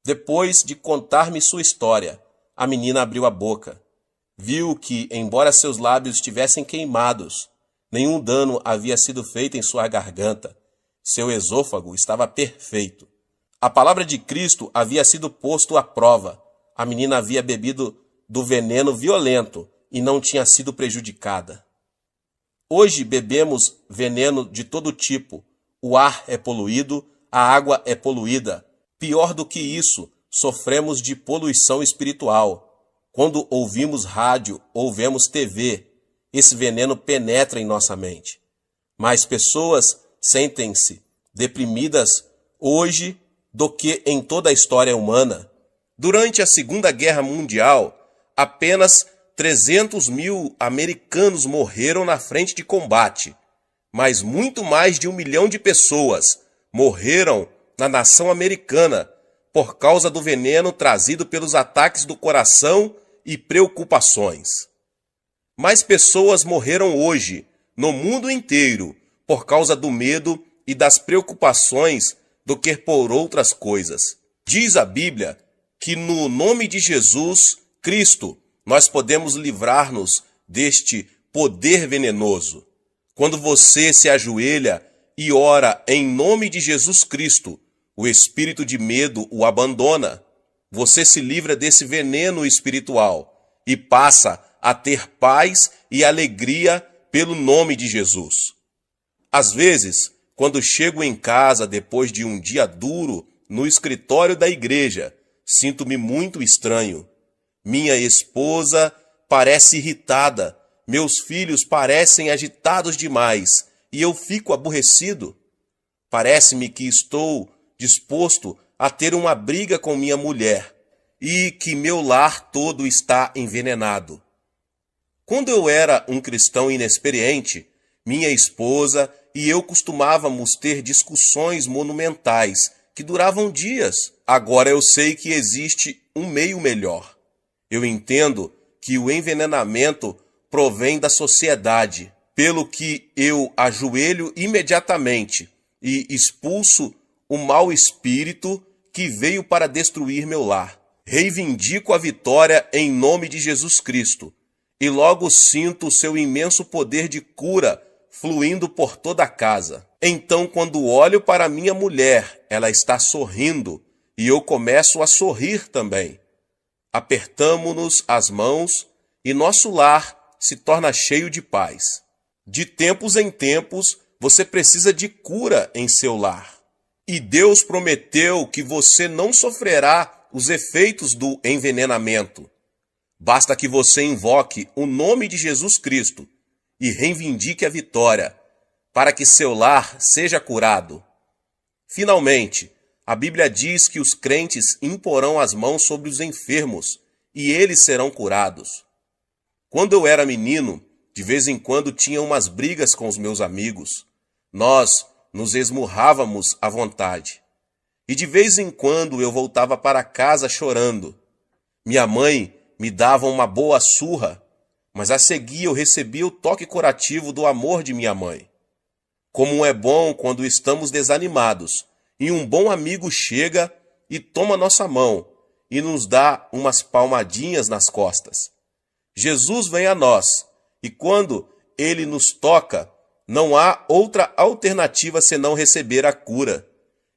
Depois de contar-me sua história, a menina abriu a boca. Viu que, embora seus lábios estivessem queimados, nenhum dano havia sido feito em sua garganta. Seu esôfago estava perfeito. A palavra de Cristo havia sido posto à prova. A menina havia bebido do veneno violento e não tinha sido prejudicada. Hoje bebemos veneno de todo tipo. O ar é poluído, a água é poluída. Pior do que isso, sofremos de poluição espiritual. Quando ouvimos rádio ou vemos TV, esse veneno penetra em nossa mente. Mais pessoas sentem-se deprimidas hoje do que em toda a história humana. Durante a Segunda Guerra Mundial, apenas 300 mil americanos morreram na frente de combate, mas muito mais de 1 milhão de pessoas morreram na nação americana por causa do veneno trazido pelos ataques do coração e preocupações. Mais pessoas morreram hoje, no mundo inteiro, por causa do medo e das preocupações do que por outras coisas. Diz a Bíblia que no nome de Jesus Cristo nós podemos livrar-nos deste poder venenoso. Quando você se ajoelha e ora em nome de Jesus Cristo, o espírito de medo o abandona. Você se livra desse veneno espiritual e passa a ter paz e alegria pelo nome de Jesus. Às vezes, quando chego em casa depois de um dia duro no escritório da igreja, sinto-me muito estranho. Minha esposa parece irritada, meus filhos parecem agitados demais e eu fico aborrecido. Parece-me que estou disposto a ter uma briga com minha mulher e que meu lar todo está envenenado. Quando eu era um cristão inexperiente, minha esposa e eu costumávamos ter discussões monumentais que duravam dias. Agora eu sei que existe um meio melhor. Eu entendo que o envenenamento provém da sociedade, pelo que eu ajoelho imediatamente e expulso o mau espírito que veio para destruir meu lar. Reivindico a vitória em nome de Jesus Cristo e logo sinto o seu imenso poder de cura fluindo por toda a casa. Então, quando olho para minha mulher, ela está sorrindo e eu começo a sorrir também. Apertamo-nos as mãos e nosso lar se torna cheio de paz. De tempos em tempos, você precisa de cura em seu lar. E Deus prometeu que você não sofrerá os efeitos do envenenamento. Basta que você invoque o nome de Jesus Cristo e reivindique a vitória, para que seu lar seja curado. Finalmente, a Bíblia diz que os crentes imporão as mãos sobre os enfermos e eles serão curados. Quando eu era menino, de vez em quando tinha umas brigas com os meus amigos. Nós nos esmurrávamos à vontade. E de vez em quando eu voltava para casa chorando. Minha mãe me dava uma boa surra, mas a seguir eu recebia o toque curativo do amor de minha mãe. Como é bom quando estamos desanimados e um bom amigo chega e toma nossa mão e nos dá umas palmadinhas nas costas. Jesus vem a nós e quando ele nos toca, não há outra alternativa senão receber a cura.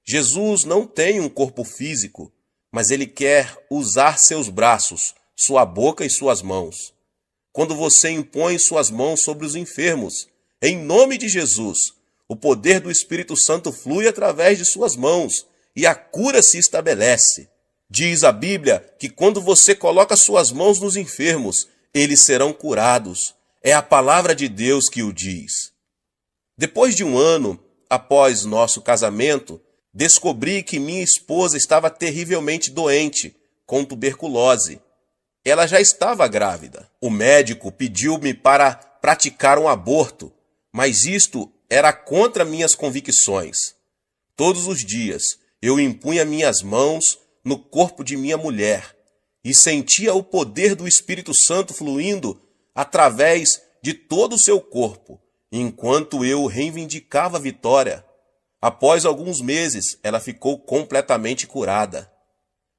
Jesus não tem um corpo físico, mas ele quer usar seus braços, sua boca e suas mãos. Quando você impõe suas mãos sobre os enfermos, em nome de Jesus, o poder do Espírito Santo flui através de suas mãos e a cura se estabelece. Diz a Bíblia que quando você coloca suas mãos nos enfermos, eles serão curados. É a palavra de Deus que o diz. Depois de um ano após nosso casamento, descobri que minha esposa estava terrivelmente doente, com tuberculose. Ela já estava grávida. O médico pediu-me para praticar um aborto, mas isto era contra minhas convicções. Todos os dias eu impunha minhas mãos no corpo de minha mulher e sentia o poder do Espírito Santo fluindo através de todo o seu corpo, enquanto eu reivindicava a vitória. Após alguns meses, ela ficou completamente curada.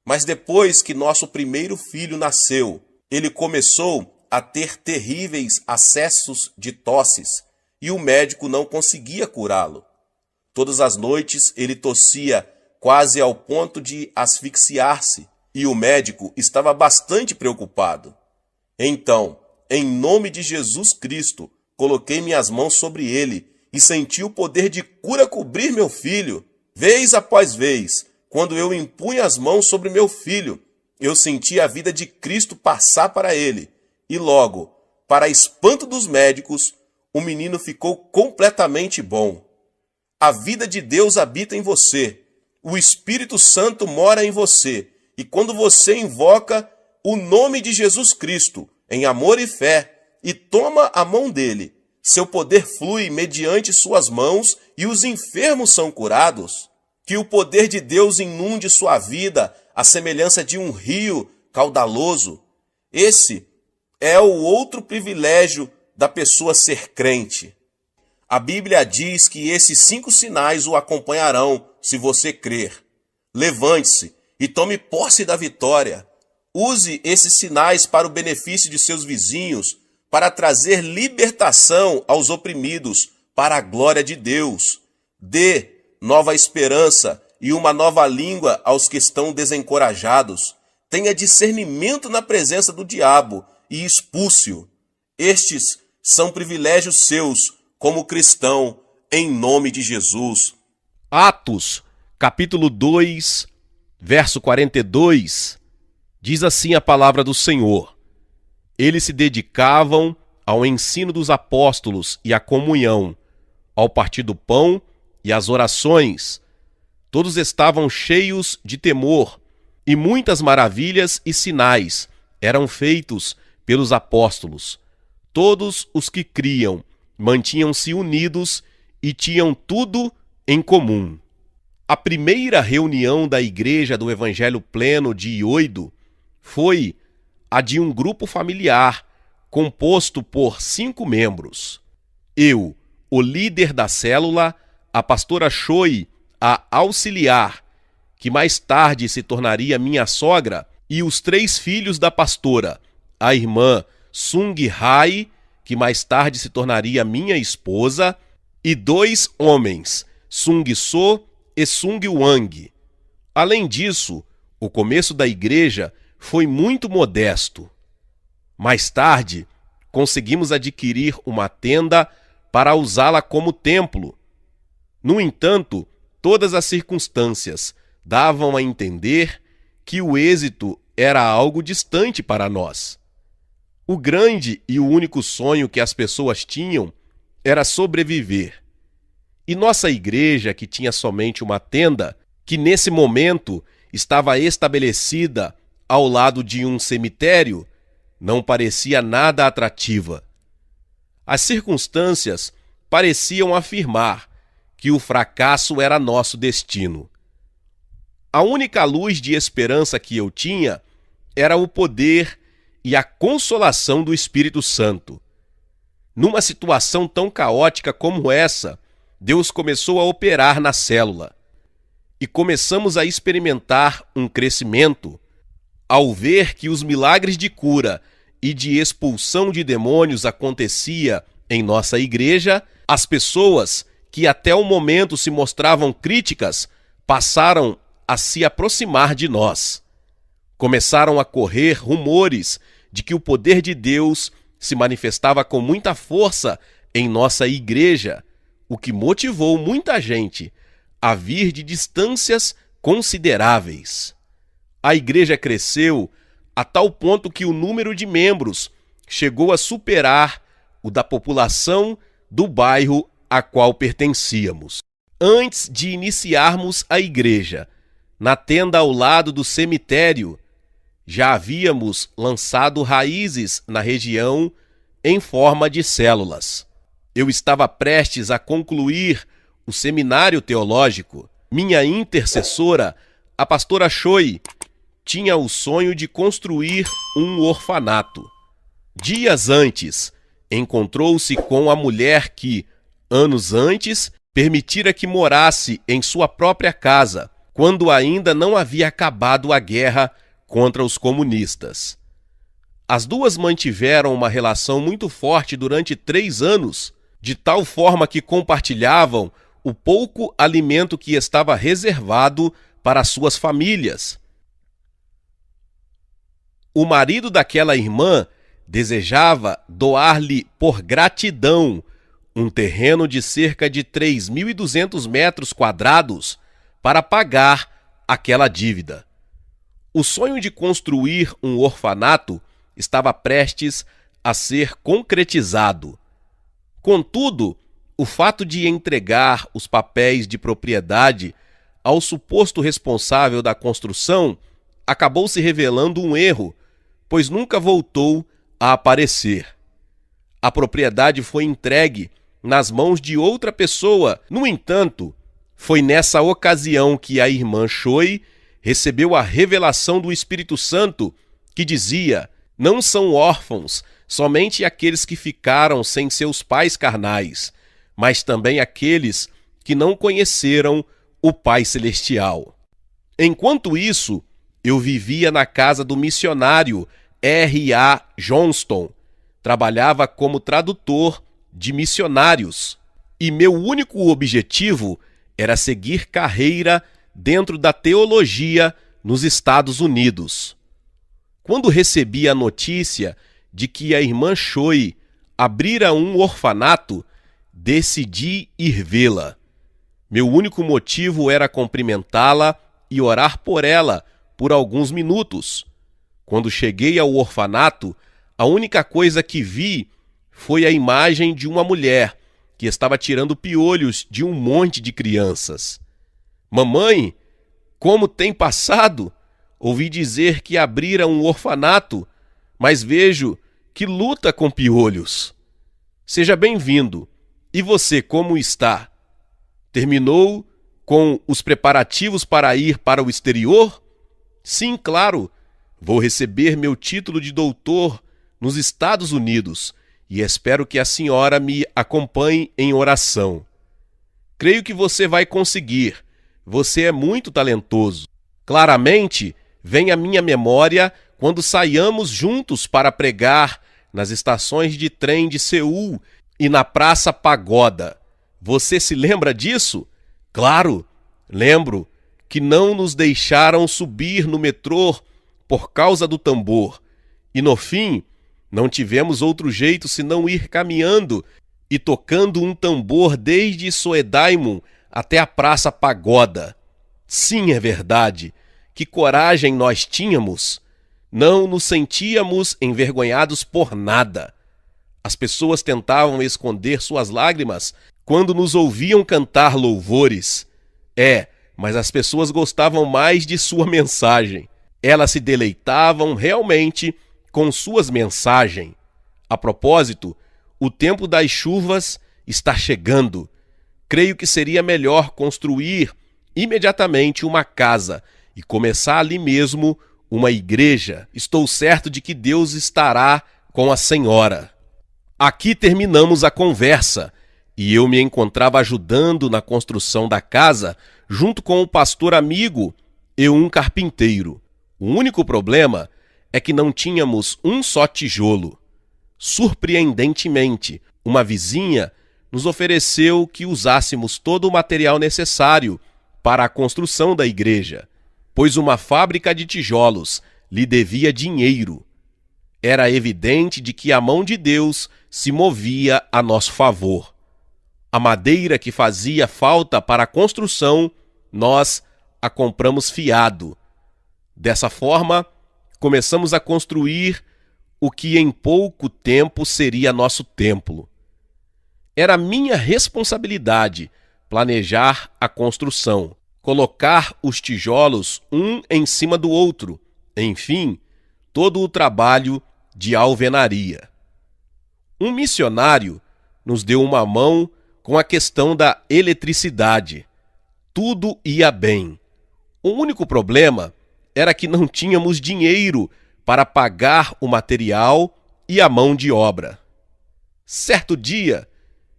Mas depois que nosso primeiro filho nasceu, ele começou a ter terríveis acessos de tosses e o médico não conseguia curá-lo. Todas as noites ele tossia quase ao ponto de asfixiar-se e o médico estava bastante preocupado. Então, em nome de Jesus Cristo, coloquei minhas mãos sobre ele e senti o poder de cura cobrir meu filho. Vez após vez, quando eu impunha as mãos sobre meu filho, eu sentia a vida de Cristo passar para ele. E logo, para espanto dos médicos, o menino ficou completamente bom. A vida de Deus habita em você. O Espírito Santo mora em você. E quando você invoca o nome de Jesus Cristo, em amor e fé, e toma a mão dele, seu poder flui mediante suas mãos e os enfermos são curados. Que o poder de Deus inunde sua vida, à semelhança de um rio caudaloso. Esse é o outro privilégio da pessoa ser crente. A Bíblia diz que esses 5 sinais o acompanharão se você crer. Levante-se e tome posse da vitória. Use esses sinais para o benefício de seus vizinhos, para trazer libertação aos oprimidos, para a glória de Deus. Dê nova esperança e uma nova língua aos que estão desencorajados. Tenha discernimento na presença do diabo e expulse-o. Estes são privilégios seus como cristão, em nome de Jesus. Atos, capítulo 2, verso 42, diz assim a palavra do Senhor: Eles se dedicavam ao ensino dos apóstolos e à comunhão, ao partir do pão e às orações. Todos estavam cheios de temor, e muitas maravilhas e sinais eram feitos pelos apóstolos. Todos os que criam mantinham-se unidos e tinham tudo em comum. A primeira reunião da Igreja do Evangelho Pleno de Ioido foi a de um grupo familiar composto por 5 membros. Eu, o líder da célula, a pastora Choi, a auxiliar, que mais tarde se tornaria minha sogra, e os 3 filhos da pastora, a irmã Sung Hai, que mais tarde se tornaria minha esposa, e 2 homens, Sung So e Sung Wang. Além disso, o começo da igreja foi muito modesto. Mais tarde, conseguimos adquirir uma tenda para usá-la como templo. No entanto, todas as circunstâncias davam a entender que o êxito era algo distante para nós. O grande e o único sonho que as pessoas tinham era sobreviver. E nossa igreja, que tinha somente uma tenda, que nesse momento estava estabelecida ao lado de um cemitério, não parecia nada atrativa. As circunstâncias pareciam afirmar que o fracasso era nosso destino. A única luz de esperança que eu tinha era o poder e a consolação do Espírito Santo. Numa situação tão caótica como essa, Deus começou a operar na célula e começamos a experimentar um crescimento. Ao ver que os milagres de cura e de expulsão de demônios acontecia em nossa igreja, as pessoas que até o momento se mostravam críticas passaram a se aproximar de nós. Começaram a correr rumores de que o poder de Deus se manifestava com muita força em nossa igreja, o que motivou muita gente a vir de distâncias consideráveis. A igreja cresceu a tal ponto que o número de membros chegou a superar o da população do bairro a qual pertencíamos. Antes de iniciarmos a igreja, na tenda ao lado do cemitério, já havíamos lançado raízes na região em forma de células. Eu estava prestes a concluir o seminário teológico. Minha intercessora, a pastora Choi, tinha o sonho de construir um orfanato. Dias antes, encontrou-se com a mulher que, anos antes, permitira que morasse em sua própria casa, quando ainda não havia acabado a guerra contra os comunistas. As duas mantiveram uma relação muito forte durante 3 anos, de tal forma que compartilhavam o pouco alimento que estava reservado para suas famílias. O marido daquela irmã desejava doar-lhe por gratidão um terreno de cerca de 3.200 metros quadrados para pagar aquela dívida. O sonho de construir um orfanato estava prestes a ser concretizado. Contudo, o fato de entregar os papéis de propriedade ao suposto responsável da construção acabou se revelando um erro, pois nunca voltou a aparecer. A propriedade foi entregue nas mãos de outra pessoa. No entanto, foi nessa ocasião que a irmã Choi recebeu a revelação do Espírito Santo que dizia: não são órfãos somente aqueles que ficaram sem seus pais carnais, mas também aqueles que não conheceram o Pai Celestial. Enquanto isso, eu vivia na casa do missionário R.A. Johnston. Trabalhava como tradutor de missionários e meu único objetivo era seguir carreira dentro da teologia nos Estados Unidos. Quando recebi a notícia de que a irmã Choi abrira um orfanato, decidi ir vê-la. Meu único motivo era cumprimentá-la e orar por ela por alguns minutos. Quando cheguei ao orfanato, a única coisa que vi foi a imagem de uma mulher que estava tirando piolhos de um monte de crianças. Mamãe, como tem passado? Ouvi dizer que abrira um orfanato, mas vejo que luta com piolhos. Seja bem-vindo. E você, como está? Terminou com os preparativos para ir para o exterior? Sim, claro. Vou receber meu título de doutor nos Estados Unidos e espero que a senhora me acompanhe em oração. Creio que você vai conseguir. Você é muito talentoso. Claramente, vem à minha memória quando saíamos juntos para pregar nas estações de trem de Seul e na Praça Pagoda. Você se lembra disso? Claro, lembro que não nos deixaram subir no metrô por causa do tambor. E no fim, não tivemos outro jeito senão ir caminhando e tocando um tambor desde Soedaimon até a Praça Pagoda. Sim, é verdade. Que coragem nós tínhamos! Não nos sentíamos envergonhados por nada. As pessoas tentavam esconder suas lágrimas quando nos ouviam cantar louvores. Mas as pessoas gostavam mais de sua mensagem. Elas se deleitavam realmente com suas mensagens. A propósito, o tempo das chuvas está chegando. Creio que seria melhor construir imediatamente uma casa e começar ali mesmo uma igreja. Estou certo de que Deus estará com a senhora. Aqui terminamos a conversa e eu me encontrava ajudando na construção da casa junto com o pastor amigo e um carpinteiro. O único problema é que não tínhamos um só tijolo. Surpreendentemente, uma vizinha nos ofereceu que usássemos todo o material necessário para a construção da igreja, pois uma fábrica de tijolos lhe devia dinheiro. Era evidente de que a mão de Deus se movia a nosso favor. A madeira que fazia falta para a construção, nós a compramos fiado. Dessa forma, começamos a construir o que em pouco tempo seria nosso templo. Era minha responsabilidade planejar a construção, colocar os tijolos um em cima do outro, enfim, todo o trabalho de alvenaria. Um missionário nos deu uma mão com a questão da eletricidade. Tudo ia bem. O único problema era que não tínhamos dinheiro para pagar o material e a mão de obra. Certo dia,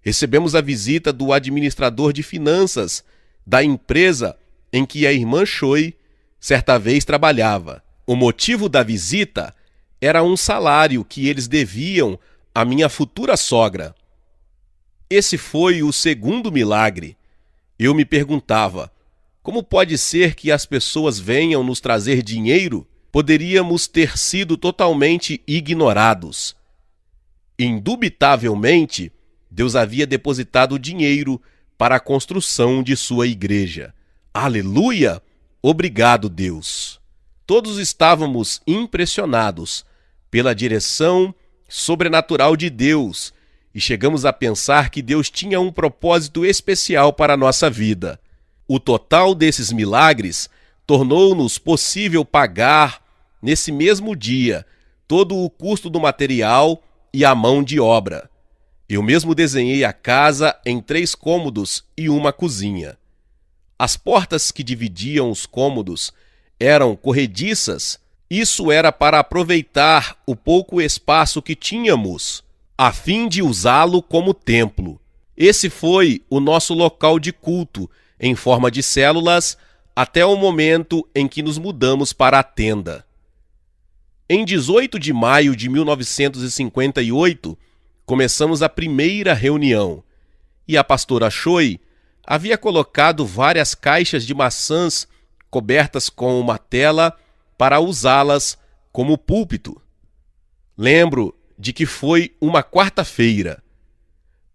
recebemos a visita do administrador de finanças da empresa em que a irmã Choi certa vez trabalhava. O motivo da visita era um salário que eles deviam à minha futura sogra. Esse foi o segundo milagre. Eu me perguntava, como pode ser que as pessoas venham nos trazer dinheiro? Poderíamos ter sido totalmente ignorados. Indubitavelmente, Deus havia depositado o dinheiro para a construção de sua igreja. Aleluia! Obrigado, Deus! Todos estávamos impressionados pela direção sobrenatural de Deus e chegamos a pensar que Deus tinha um propósito especial para a nossa vida. O total desses milagres tornou-nos possível pagar, nesse mesmo dia, todo o custo do material e a mão de obra. Eu mesmo desenhei a casa em 3 cômodos e uma cozinha. As portas que dividiam os cômodos eram corrediças. Isso era para aproveitar o pouco espaço que tínhamos, a fim de usá-lo como templo. Esse foi o nosso local de culto, em forma de células, até o momento em que nos mudamos para a tenda. Em 18 de maio de 1958, começamos a primeira reunião, e a pastora Choi havia colocado várias caixas de maçãs cobertas com uma tela para usá-las como púlpito. Lembro de que foi uma quarta-feira.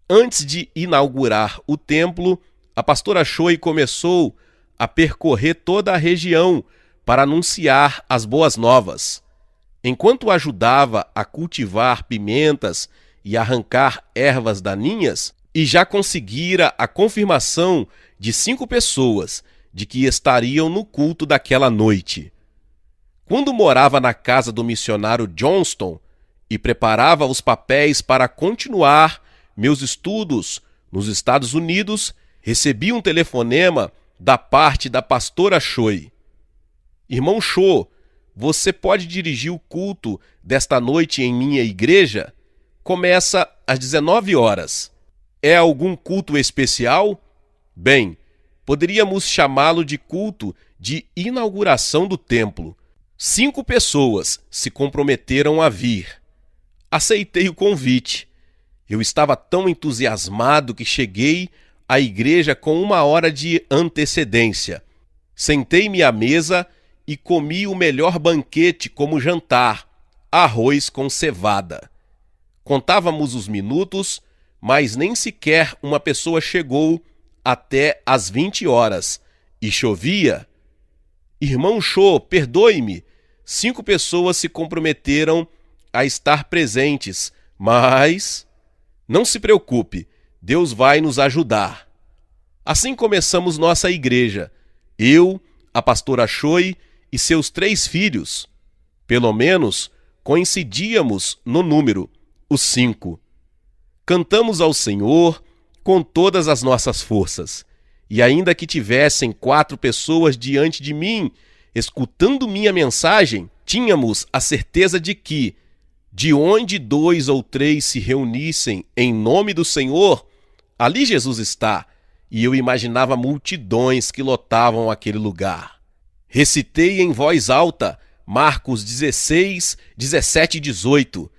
Antes de inaugurar o templo, a pastora Choi começou a percorrer toda a região para anunciar as boas novas. Enquanto ajudava a cultivar pimentas e arrancar ervas daninhas, e já conseguira a confirmação de 5 pessoas de que estariam no culto daquela noite. Quando morava na casa do missionário Johnston e preparava os papéis para continuar meus estudos nos Estados Unidos, recebi um telefonema da parte da pastora Choi. Irmão Cho, você pode dirigir o culto desta noite em minha igreja? Começa às 19 horas. É algum culto especial? Bem, poderíamos chamá-lo de culto de inauguração do templo. 5 pessoas se comprometeram a vir. Aceitei o convite. Eu estava tão entusiasmado que cheguei à igreja com 1 hora de antecedência. Sentei-me à mesa e comi o melhor banquete como jantar, arroz com cevada. Contávamos os minutos, mas nem sequer uma pessoa chegou até às 20 horas, e chovia. Irmão Cho, perdoe-me, 5 pessoas se comprometeram a estar presentes, mas não se preocupe, Deus vai nos ajudar. Assim começamos nossa igreja, eu, a pastora Choi e seus 3 filhos. Pelo menos coincidíamos no número, os 5. Cantamos ao Senhor com todas as nossas forças, e ainda que tivessem 4 pessoas diante de mim, escutando minha mensagem, tínhamos a certeza de que, de onde 2 ou 3 se reunissem em nome do Senhor, ali Jesus está, e eu imaginava multidões que lotavam aquele lugar. Recitei em voz alta Marcos 16, 17 e 18.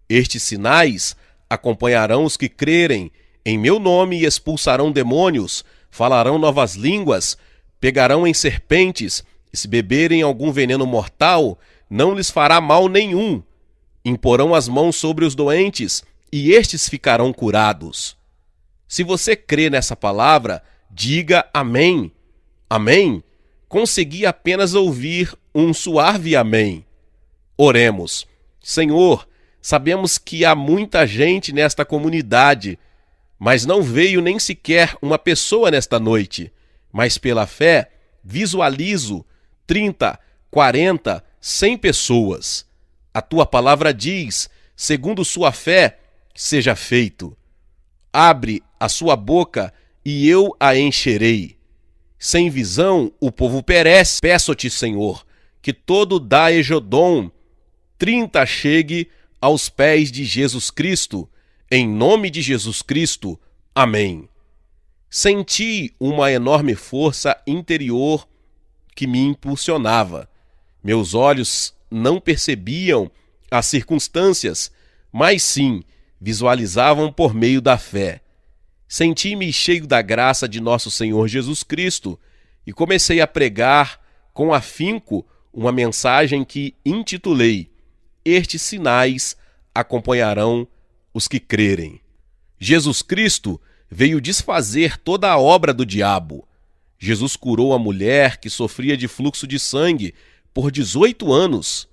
Estes sinais acompanharão os que crerem, em meu nome e expulsarão demônios, falarão novas línguas, pegarão em serpentes, e se beberem algum veneno mortal, não lhes fará mal nenhum. Imporão as mãos sobre os doentes, e estes ficarão curados. Se você crê nessa palavra, diga amém. Amém? Consegui apenas ouvir um suave amém. Oremos. Senhor, sabemos que há muita gente nesta comunidade, mas não veio nem sequer uma pessoa nesta noite. Mas pela fé, visualizo 30, 40, 100 pessoas. A tua palavra diz, segundo sua fé, seja feito. Abre a sua boca e eu a encherei. Sem visão o povo perece. Peço-te, Senhor, que todo Daejodom 30 chegue aos pés de Jesus Cristo. Em nome de Jesus Cristo. Amém. Senti uma enorme força interior que me impulsionava. Meus olhos não percebiam as circunstâncias, mas sim visualizavam por meio da fé. Senti-me cheio da graça de nosso Senhor Jesus Cristo e comecei a pregar com afinco uma mensagem que intitulei Estes sinais acompanharão os que crerem. Jesus Cristo veio desfazer toda a obra do diabo. Jesus curou a mulher que sofria de fluxo de sangue por 18 anos.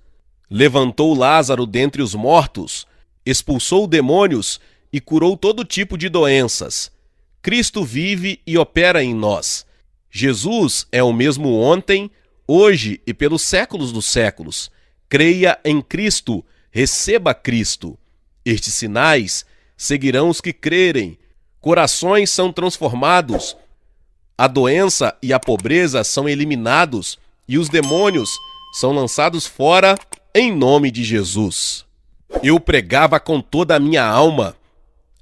Levantou Lázaro dentre os mortos, expulsou demônios e curou todo tipo de doenças. Cristo vive e opera em nós. Jesus é o mesmo ontem, hoje e pelos séculos dos séculos. Creia em Cristo, receba Cristo. Estes sinais seguirão os que crerem. Corações são transformados, a doença e a pobreza são eliminados e os demônios são lançados fora em nome de Jesus. Eu pregava com toda a minha alma,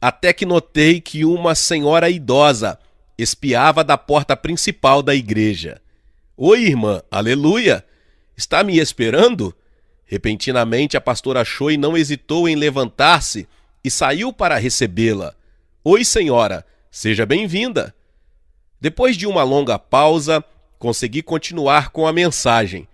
até que notei que uma senhora idosa espiava da porta principal da igreja. Oi, irmã, aleluia! Está me esperando? Repentinamente a pastora Choi não hesitou em levantar-se e saiu para recebê-la. Oi, senhora, seja bem-vinda. Depois de uma longa pausa, consegui continuar com a mensagem,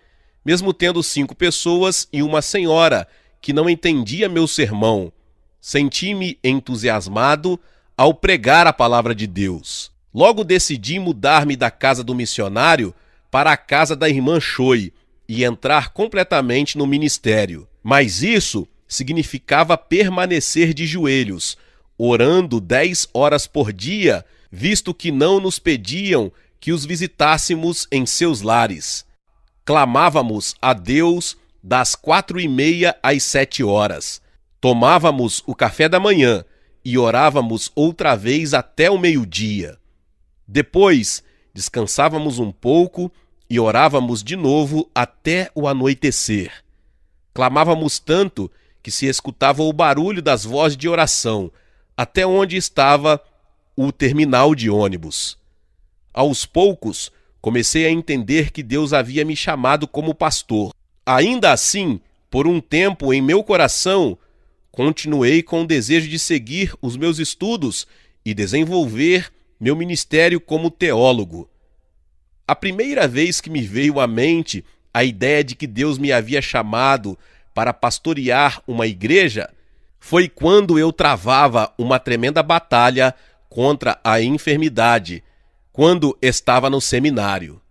mesmo tendo 5 pessoas e uma senhora que não entendia meu sermão. Senti-me entusiasmado ao pregar a palavra de Deus. Logo decidi mudar-me da casa do missionário para a casa da irmã Choi e entrar completamente no ministério. Mas isso significava permanecer de joelhos, orando 10 horas por dia, visto que não nos pediam que os visitássemos em seus lares. Clamávamos a Deus das 4:30 às 7 horas. Tomávamos o café da manhã e orávamos outra vez até o meio-dia. Depois, descansávamos um pouco e orávamos de novo até o anoitecer. Clamávamos tanto que se escutava o barulho das vozes de oração, até onde estava o terminal de ônibus. Aos poucos, comecei a entender que Deus havia me chamado como pastor. Ainda assim, por um tempo em meu coração, continuei com o desejo de seguir os meus estudos e desenvolver meu ministério como teólogo. A primeira vez que me veio à mente a ideia de que Deus me havia chamado para pastorear uma igreja foi quando eu travava uma tremenda batalha contra a enfermidade, quando estava no seminário.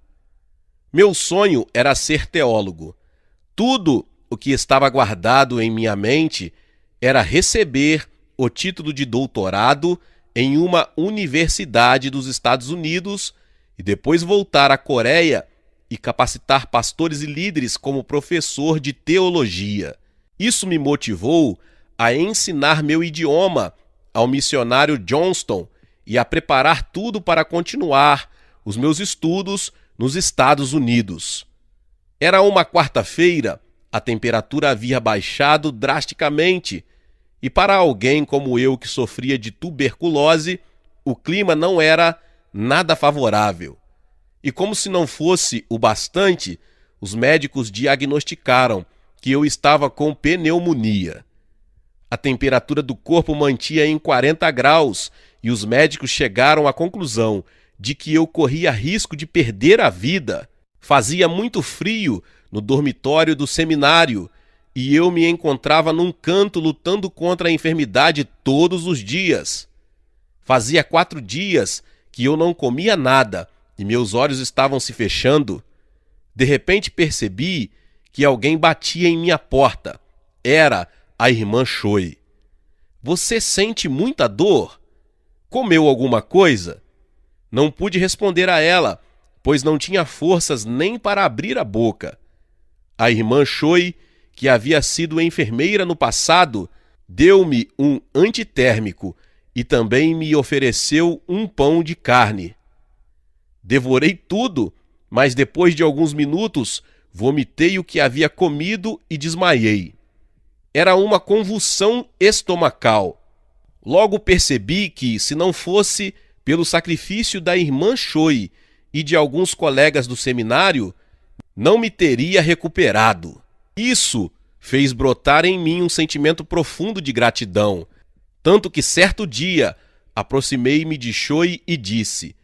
Meu sonho era ser teólogo. Tudo o que estava guardado em minha mente era receber o título de doutorado em uma universidade dos Estados Unidos e depois voltar à Coreia e capacitar pastores e líderes como professor de teologia. Isso me motivou a ensinar meu idioma ao missionário Johnston e a preparar tudo para continuar os meus estudos nos Estados Unidos. Era uma quarta-feira, a temperatura havia baixado drasticamente e para alguém como eu que sofria de tuberculose, o clima não era nada favorável. E como se não fosse o bastante, os médicos diagnosticaram que eu estava com pneumonia. A temperatura do corpo mantinha em 40 graus e os médicos chegaram à conclusão de que eu corria risco de perder a vida. Fazia muito frio no dormitório do seminário e eu me encontrava num canto lutando contra a enfermidade todos os dias. Fazia 4 dias que eu não comia nada e meus olhos estavam se fechando. De repente percebi que alguém batia em minha porta. Era a irmã Choi. Você sente muita dor? Comeu alguma coisa? Não pude responder a ela, pois não tinha forças nem para abrir a boca. A irmã Choi, que havia sido enfermeira no passado, deu-me um antitérmico e também me ofereceu um pão de carne. Devorei tudo, mas depois de alguns minutos, vomitei o que havia comido e desmaiei. Era uma convulsão estomacal. Logo percebi que, se não fosse pelo sacrifício da irmã Choi e de alguns colegas do seminário, não me teria recuperado. Isso fez brotar em mim um sentimento profundo de gratidão, tanto que certo dia aproximei-me de Choi e disse: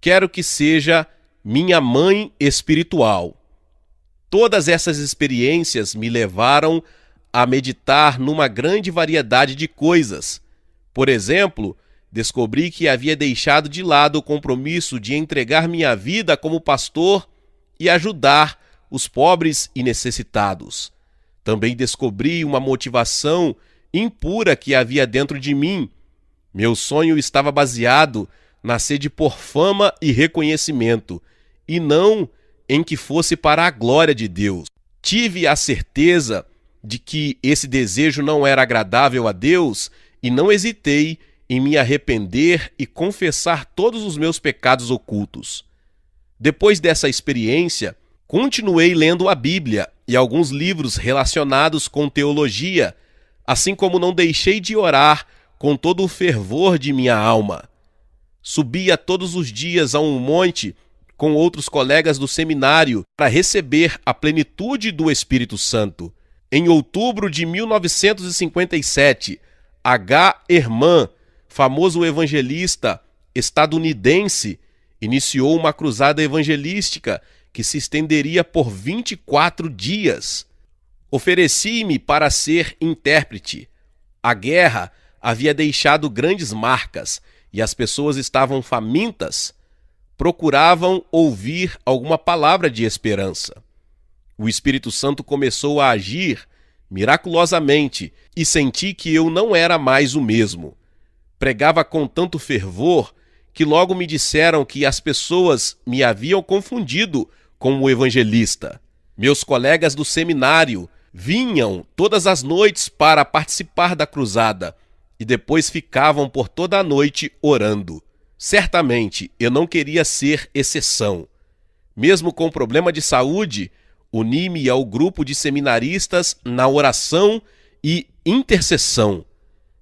quero que seja minha mãe espiritual. Todas essas experiências me levaram a meditar numa grande variedade de coisas. Por exemplo, descobri que havia deixado de lado o compromisso de entregar minha vida como pastor e ajudar os pobres e necessitados. Também descobri uma motivação impura que havia dentro de mim. Meu sonho estava baseado na sede por fama e reconhecimento, e não em que fosse para a glória de Deus. Tive a certeza de que esse desejo não era agradável a Deus e não hesitei em me arrepender e confessar todos os meus pecados ocultos. Depois dessa experiência, continuei lendo a Bíblia e alguns livros relacionados com teologia, assim como não deixei de orar com todo o fervor de minha alma. Subia todos os dias a um monte com outros colegas do seminário para receber a plenitude do Espírito Santo. Em outubro de 1957, H. Ehrman, famoso evangelista estadunidense, iniciou uma cruzada evangelística que se estenderia por 24 dias. Ofereci-me para ser intérprete. A guerra havia deixado grandes marcas e as pessoas estavam famintas, procuravam ouvir alguma palavra de esperança. O Espírito Santo começou a agir miraculosamente e senti que eu não era mais o mesmo. Pregava com tanto fervor que logo me disseram que as pessoas me haviam confundido com o evangelista. Meus colegas do seminário vinham todas as noites para participar da cruzada e depois ficavam por toda a noite orando. Certamente eu não queria ser exceção. Mesmo com problema de saúde, uni-me ao grupo de seminaristas na oração e intercessão.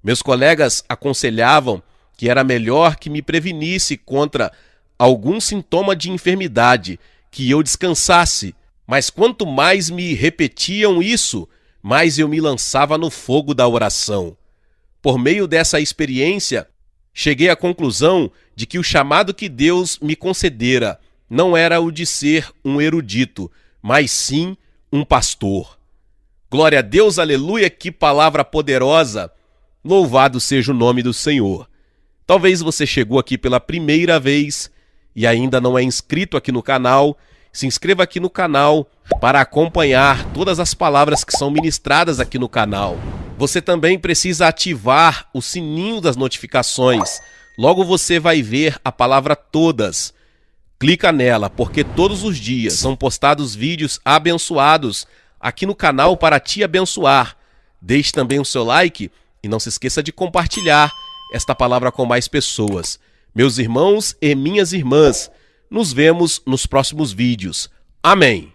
Meus colegas aconselhavam que era melhor que me prevenisse contra algum sintoma de enfermidade, que eu descansasse, mas quanto mais me repetiam isso, mais eu me lançava no fogo da oração. Por meio dessa experiência, cheguei à conclusão de que o chamado que Deus me concedera não era o de ser um erudito, mas sim um pastor. Glória a Deus, aleluia, que palavra poderosa! Louvado seja o nome do Senhor. Talvez você chegou aqui pela primeira vez e ainda não é inscrito aqui no canal. Se inscreva aqui no canal para acompanhar todas as palavras que são ministradas aqui no canal. Você também precisa ativar o sininho das notificações. Logo você vai ver a palavra todas. Clica nela, porque todos os dias são postados vídeos abençoados aqui no canal para te abençoar. Deixe também o seu like e não se esqueça de compartilhar esta palavra com mais pessoas. Meus irmãos e minhas irmãs, nos vemos nos próximos vídeos. Amém.